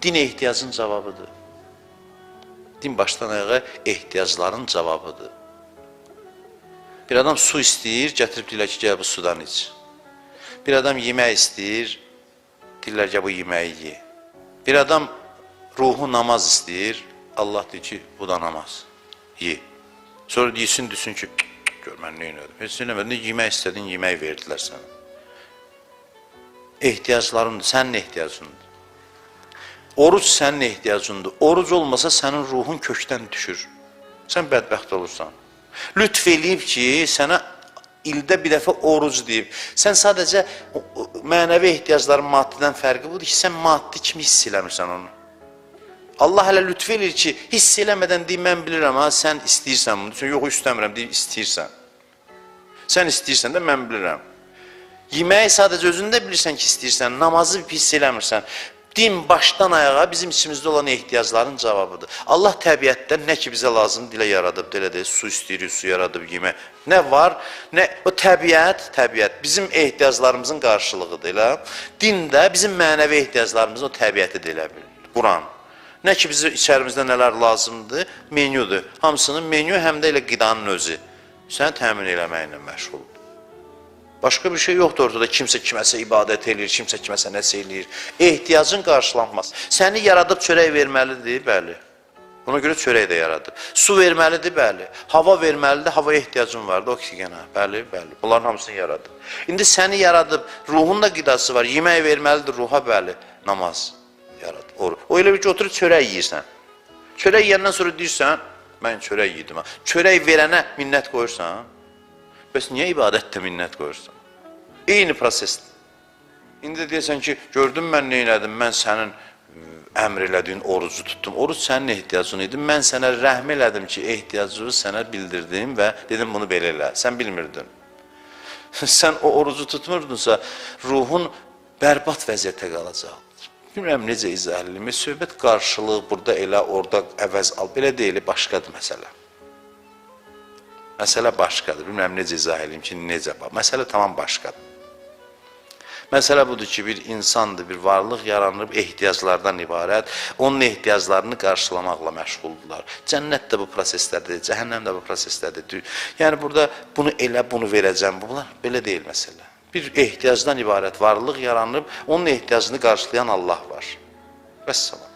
Din ehtiyacın cavabıdır. Din başdan ayağa ehtiyacların cavabıdır. Bir adam su istəyir, gətirib deyirlər ki, gəl bu sudan iç. Bir adam yemək istəyir, deyirlər ki, bu yeməyi ye. Bir adam ruhu namaz istəyir, Allah deyir ki, bu da namaz, ye. Sonra deyilsin, düşsün ki, gör mən nə elədim. Heç eləmədin, yemək istədin, yemək verdilər sənə. Ehtiyaclarındır, sənin ehtiyacındır. Oruc sənin ehtiyacındır. Oruc olmasa sənin ruhun kökdən düşür. Sən bədbəxt olursan. Lütf eləyib ki, sənə ildə bir dəfə oruc deyib. Sən sadəcə mənəvi ehtiyacların maddidən fərqi budur ki, sən maddi kimi hiss eləmirsən onu. Allah hələ lütf eləyir ki, hiss eləmədən deyib, mən bilirəm, ha, sən istəyirsən bunu. Yox, istəmirəm, deyib, istəyirsən. Sən istəyirsən də, mən bilirəm. Yeməyi sadəcə özündə bilirsən ki, istəyirsən, namazı hiss eləmirsən. Din başdan ayağa bizim içimizdə olan ehtiyacların cavabıdır. Allah təbiətdən nə ki bizə lazım dilə yaradıb, dilə deyil, su istəyirik, su yaradıb, yemək. Nə var, nə o təbiət bizim ehtiyaclarımızın qarşılığıdır, elə. Din də bizim mənəvi ehtiyaclarımızın o təbiəti də elə bilir, Quran. Nə ki bizim içərimizdə nələr lazımdır, menyudur. Hamısının menyu həm də elə qidanın özü. Səni təmin eləməklə məşğuldur. Başqa bir şey yoxdur ortada, kimsə kiməsə ibadət eləyir, kimsə kiməsə nəsə eləyir. Ehtiyacın qarşılanmaz. Səni yaradıb çörək verməlidir, bəli. Buna görə çörək də yaradıb. Su verməlidir, bəli. Hava verməlidir, havaya ehtiyacın vardır, oksigena, bəli, bəli. Bunların hamısını yaradıb. İndi səni yaradıb, ruhun da qidası var, yemək verməlidir ruha, bəli. Namaz yaradıb. O elə bir ki, oturub çörək yiyirsən. Çörək yiyəndən sonra deyirsən, mən çörək yedim. Çörək verənə minnət qoyursan. Bəs niyə ibadətdə minnət qoyursan? Eyni prosesdir. İndi deyəsən ki, gördün mən nə elədim, mən sənin əmr elədiyin orucu tutdum. Oruc sənin ehtiyacın idi, mən sənə rəhm elədim ki, ehtiyacı sənə bildirdim və dedim bunu belə elə. Sən bilmirdin. Sən o orucu tutmurdunsa, ruhun bərbad vəziyyətə qalacaq. Bilmirəm necə izah edilir. Söhbət qarşılığı burada elə, orada əvəz al. Belə deyil, başqadır məsələ. Məsələ başqadır. Bilmirəm necə izah edeyim ki, necə bax. Məsələ tamam başqadır. Məsələ budur ki, bir insandır, bir varlıq yaranıb ehtiyaclardan ibarət, onun ehtiyaclarını qarşılamaqla məşğuldurlar. Cənnət də bu prosesdədir, cəhənnəm də bu prosesdədir. Yəni burada bunu elə, bunu verəcəm, bunlar belə deyil məsələ. Bir ehtiyacdan ibarət varlıq yaranıb, onun ehtiyacını qarşılayan Allah var. Vəssalam.